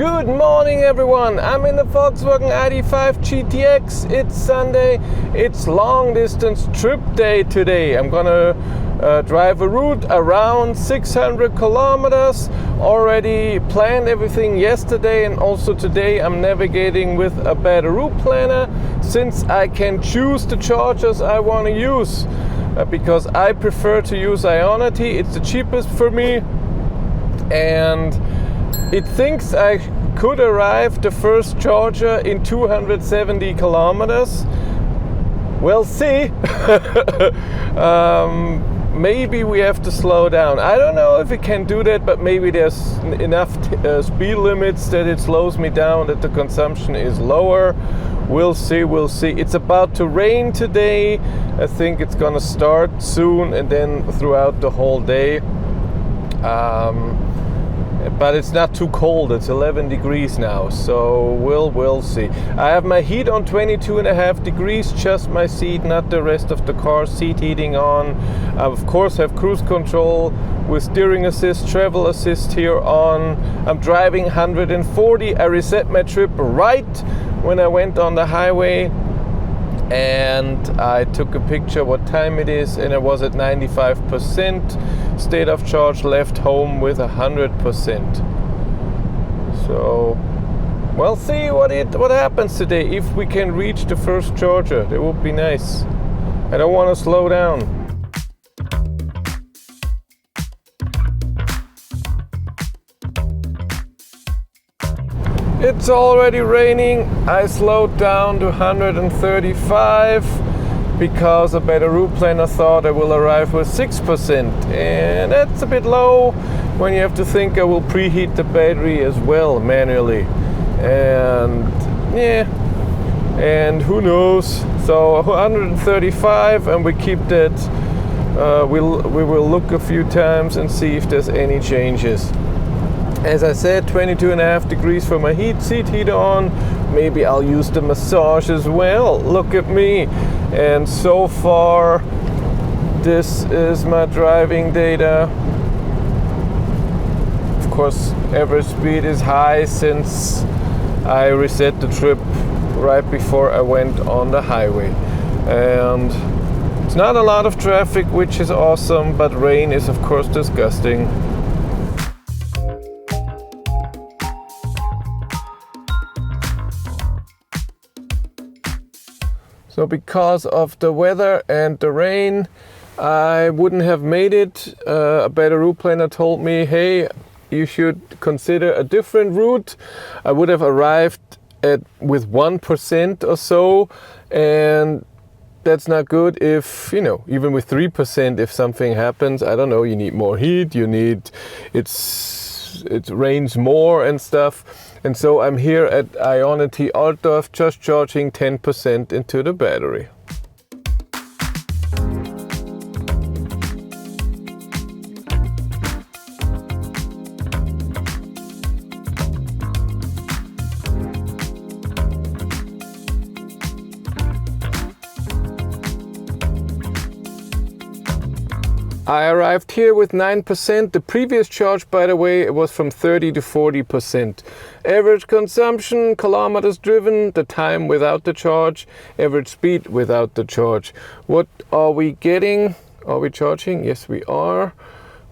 Good morning everyone, I'm in the Volkswagen ID.5 GTX. It's Sunday, it's long distance trip day today. I'm gonna drive a route around 600 kilometers. Already planned everything yesterday, and also today I'm navigating with A Better Routeplanner, since I can choose the chargers I want to use. Because I prefer to use Ionity, it's the cheapest for me, and it thinks I could arrive the first charger in 270 kilometers. We'll see. Maybe we have to slow down. I don't know if it can do that, but maybe there's enough speed limits that it slows me down, that the consumption is lower. We'll see, we'll see. It's about to rain today. I think it's gonna start soon and then throughout the whole day. But it's not too cold. It's 11 degrees now, so we'll see. I have my heat on 22.5 degrees, just my seat, not the rest of the car. Seat heating on. I of course have cruise control with steering assist, travel assist here on. I'm driving 140. I reset my trip right when I went on the highway, and I took a picture what time it is, and it was at 95%. State of charge, left home with 100%. So we'll see what happens today. If we can reach the first charger, that would be nice. I don't want to slow down. It's already raining. I slowed down to 135 because A Better Routeplanner thought I will arrive with 6%, and that's a bit low when you have to think I will preheat the battery as well manually, and yeah, and who knows. So 135, and we keep that. We will look a few times and see if there's any changes. As I said, 22.5 degrees for my seat heater on. Maybe I'll use the massage as well. Look at me. And so far, this is my driving data. Of course, average speed is high since I reset the trip right before I went on the highway. And it's not a lot of traffic, which is awesome, but rain is of course disgusting. So because of the weather and the rain, I wouldn't have made it. A Better Routeplanner told me, hey, you should consider a different route. I would have arrived with 1% or so, and that's not good if, you know, even with 3%, if something happens, I don't know, you need more heat, it rains more and stuff. And so I'm here at Ionity Alto, just charging 10% into the battery. I arrived here with 9%. The previous charge, by the way, it was from 30 to 40%. Average consumption, kilometers driven, the time without the charge, average speed without the charge. What are we getting? Are we charging? Yes, we are.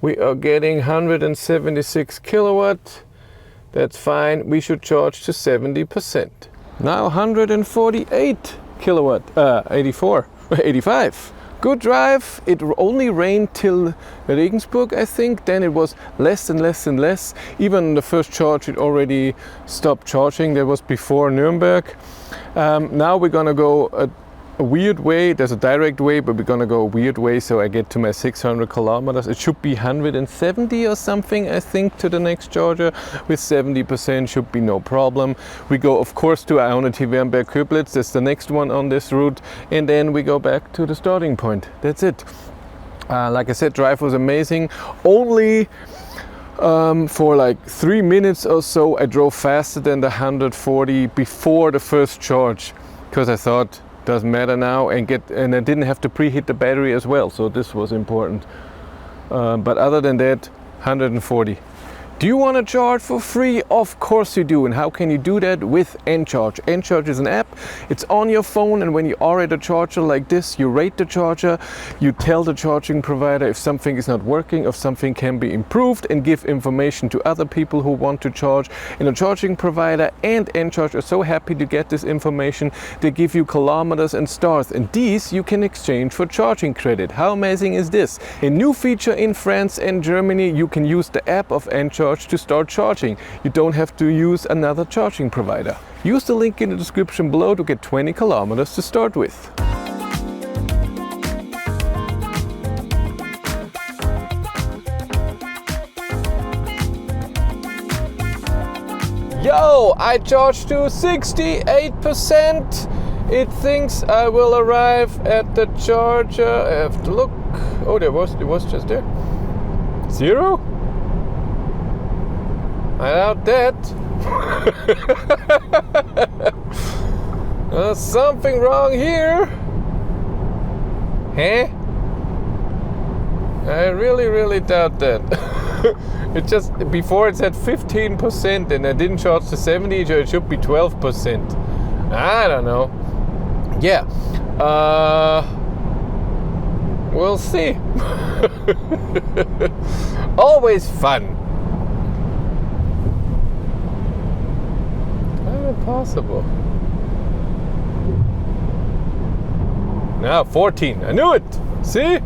We are getting 176 kilowatt. That's fine. We should charge to 70%. Now 148 kilowatt, 85. Good drive. It only rained till Regensburg, I think. Then it was less and less and less. Even the first charge, it already stopped charging. That was before Nuremberg. Now we're gonna go a weird way. There's a direct way, but we're gonna go a weird way so I get to my 600 kilometers. It should be 170 or something, I think, to the next charger. With 70% should be no problem. We go, of course, to Ionity Köblitz. That's the next one on this route. And then we go back to the starting point. That's it. Like I said, drive was amazing. Only for like 3 minutes or so, I drove faster than the 140 before the first charge, because I thought, doesn't matter now, and I didn't have to preheat the battery as well, so this was important. But other than that, 140. Do you want to charge for free? Of course you do. And how can you do that? With Encharge. Encharge is an app. It's on your phone, and when you are at a charger like this, you rate the charger, you tell the charging provider if something is not working, if something can be improved, and give information to other people who want to charge. And the charging provider and Encharge are so happy to get this information. They give you kilometers and stars, and these you can exchange for charging credit. How amazing is this? A new feature in France and Germany, you can use the app of Encharge to start charging. You don't have to use another charging provider. Use the link in the description below to get 20 kilometers to start with. Yo, I charged to 68%. It thinks I will arrive at the charger. I have to look. Oh, it was just there. 0? I doubt that. There's something wrong here. Huh? I really doubt that. It just, before it said 15% and I didn't charge to 70, so it should be 12%. I don't know. Yeah. We'll see. Always fun. Possible. Now 14. I knew it. See?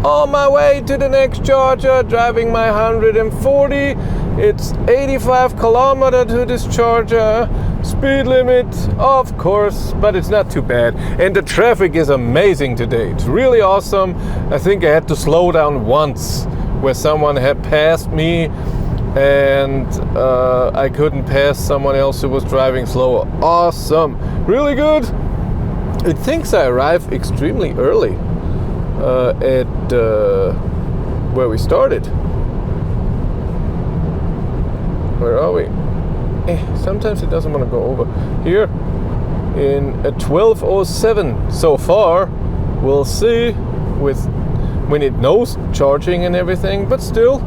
On my way to the next charger, driving my 140. It's 85 kilometers to this charger. Speed limit, of course, but it's not too bad. And the traffic is amazing today. It's really awesome. I think I had to slow down once where someone had passed me and I couldn't pass someone else who was driving slower. Awesome. Really good. It thinks I arrived extremely early at where we started. Where are we? Sometimes it doesn't want to go over. Here in a 12:07 so far. We'll see with when it knows charging and everything, but still,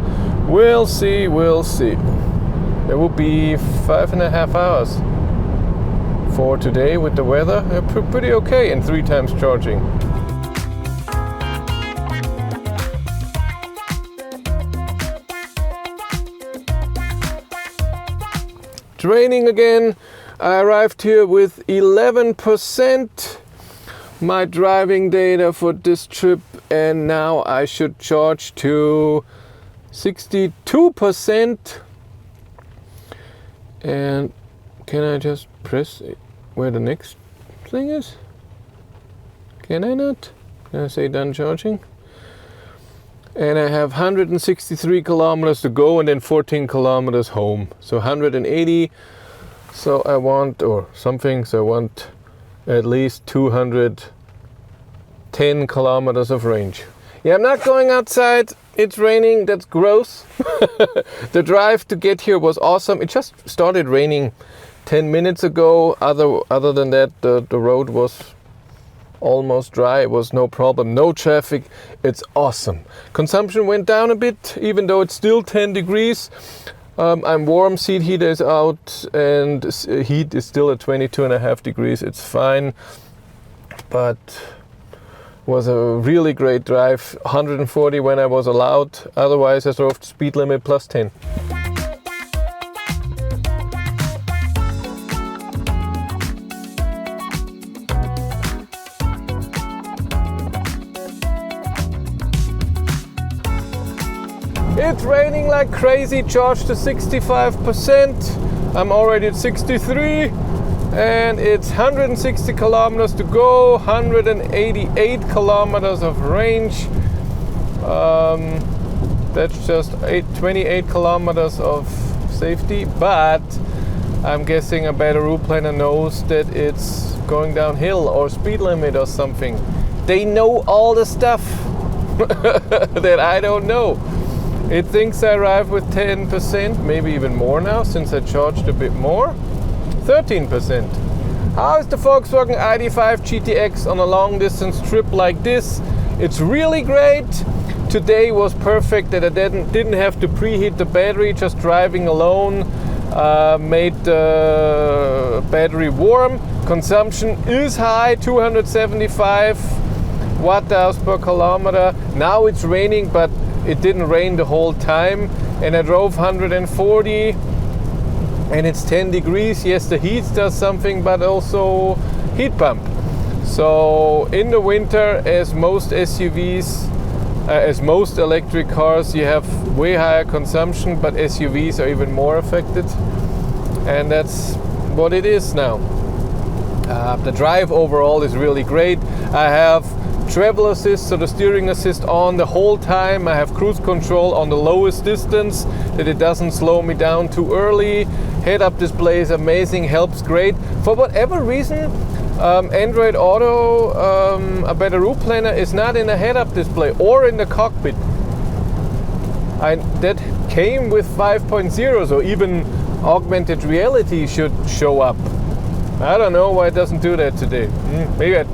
we'll see. There will be 5.5 hours for today with the weather. Pretty okay in 3 times charging. It's raining again. I arrived here with 11% my driving data for this trip, and now I should charge to 62%. And can I just press where the next thing is? Can I not? Can I say done charging? And I have 163 kilometers to go and then 14 kilometers home. So 180. So I want, or something, so I want at least 210 kilometers of range. Yeah, I'm not going outside. It's raining. That's gross. The drive to get here was awesome. It just started raining 10 minutes ago. Other than that, the road was almost dry. It was no problem, no traffic. It's awesome. Consumption went down a bit, even though it's still 10 degrees. I'm warm, seat heater is out, and heat is still at 22.5 degrees. It's fine, but was a really great drive. 140 when I was allowed. Otherwise, I drove the speed limit plus 10. It's raining like crazy. Charged to 65%. I'm already at 63, and it's 160 kilometers to go, 188 kilometers of range. That's just 28 kilometers of safety, but I'm guessing A Better Routeplanner knows that it's going downhill or speed limit or something. They know all the stuff that I don't know. It thinks I arrived with 10%, maybe even more now since I charged a bit more. 13%. How is the Volkswagen ID.5 GTX on a long distance trip like this? It's really great. Today was perfect that I didn't have to preheat the battery, just driving alone made the battery warm. Consumption is high, 275 watt-hours per kilometer. Now it's raining, but it didn't rain the whole time, and I drove 140 and it's 10 degrees. Yes, the heat does something, but also heat pump. So in the winter, as most SUVs, as most electric cars, you have way higher consumption, but SUVs are even more affected, and that's what it is now. The drive overall is really great. I have travel assist, so the steering assist on the whole time. I have cruise control on the lowest distance, that it doesn't slow me down too early. Head-up display is amazing, helps great. For whatever reason, Android Auto, A Better Routeplanner is not in the head-up display or in the cockpit. That came with 5.0, so even augmented reality should show up. I don't know why it doesn't do that today. Maybe I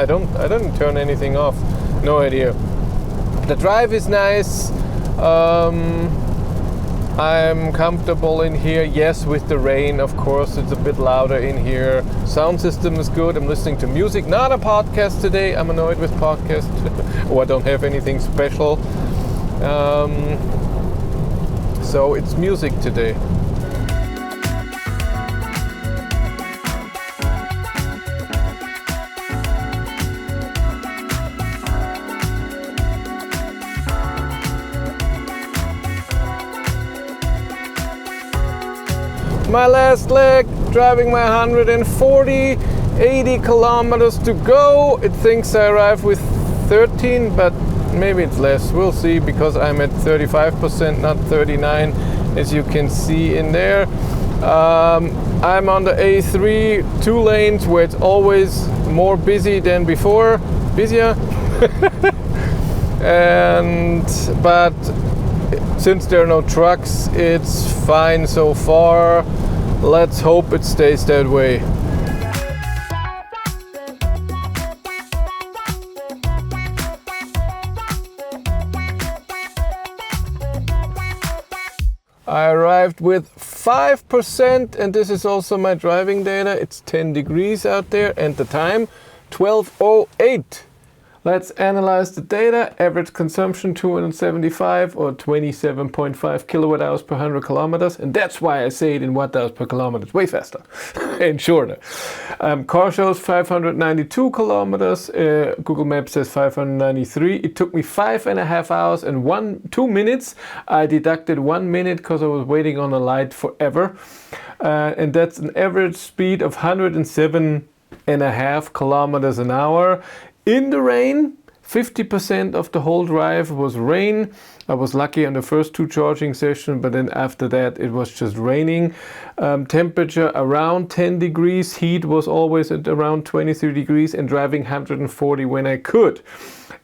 didn't turn anything off. No idea. The drive is nice. I'm comfortable in here. Yes, with the rain, of course, it's a bit louder in here. Sound system is good. I'm listening to music, not a podcast today. I'm annoyed with podcasts. Or I don't have anything special. So it's music today. My last leg, driving my 140, 80 kilometers to go. It thinks I arrive with 13, but maybe it's less. We'll see, because I'm at 35%, not 39, as you can see in there. I'm on the A3, 2 lanes, where it's always more busy than before. Busier. But since there are no trucks, it's fine so far. Let's hope it stays that way. I arrived with 5%, and this is also my driving data. It's 10 degrees out there, and the time 12:08. Let's analyze the data. Average consumption 275 or 27.5 kilowatt hours per 100 kilometers. And that's why I say it in watt hours per kilometer. It's way faster and shorter. Car shows 592 kilometers. Google Maps says 593. It took me 5.5 hours and 2 minutes. I deducted 1 minute because I was waiting on a light forever. And that's an average speed of 107.5 kilometers an hour. In the rain, 50% of the whole drive was rain. I was lucky on the first 2 charging sessions, but then after that it was just raining. Temperature around 10 degrees. Heat was always at around 23 degrees, and driving 140 when I could.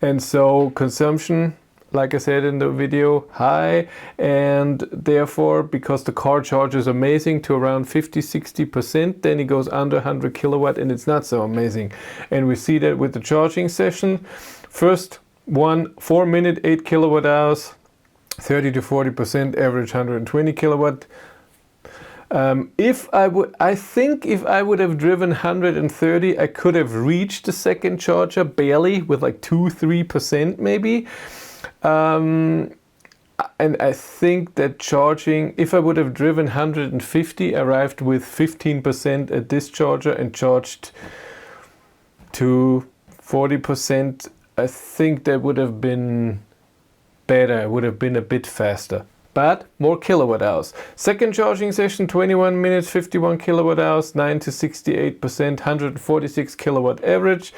And so consumption, like I said in the video, high, and therefore, because the car charges amazing to around 50-60%, then it goes under 100 kilowatt, and it's not so amazing. And we see that with the charging session. First one, 4 minute, 8 kilowatt hours, 30-40%, average 120 kilowatt. I think if I would have driven 130, I could have reached the second charger barely, with like 2-3% maybe. And I think that charging, if I would have driven 150, arrived with 15% at this charger and charged to 40%, I think that would have been better. It would have been a bit faster, but more kilowatt hours. Second charging session, 21 minutes, 51 kilowatt hours, 9-68%, 146 kilowatt average.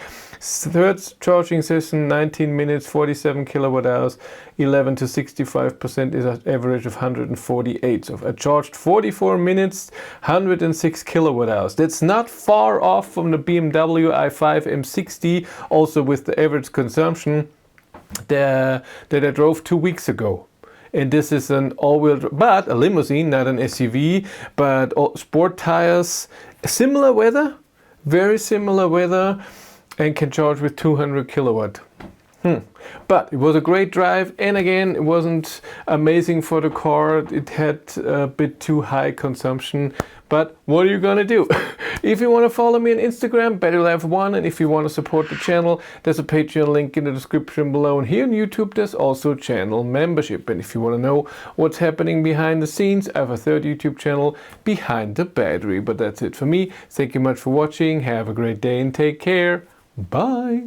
Third charging session, 19 minutes, 47 kilowatt hours, 11-65% is an average of 148. So I charged 44 minutes, 106 kilowatt hours. That's not far off from the BMW i5 M60, also with the average consumption that I drove 2 weeks ago. And this is an all-wheel, but a limousine, not an SUV, but sport tires, similar weather. very similar weather, and can charge with 200 kilowatt. But it was a great drive, and again, it wasn't amazing for the car. It had a bit too high consumption, but what are you gonna do? If you want to follow me on Instagram, BetterLife1, and if you want to support the channel, there's a Patreon link in the description below, and here on YouTube there's also channel membership. And if you want to know what's happening behind the scenes, I have a third YouTube channel, Behind the Battery. But that's it for me. Thank you much for watching, have a great day and take care. Bye!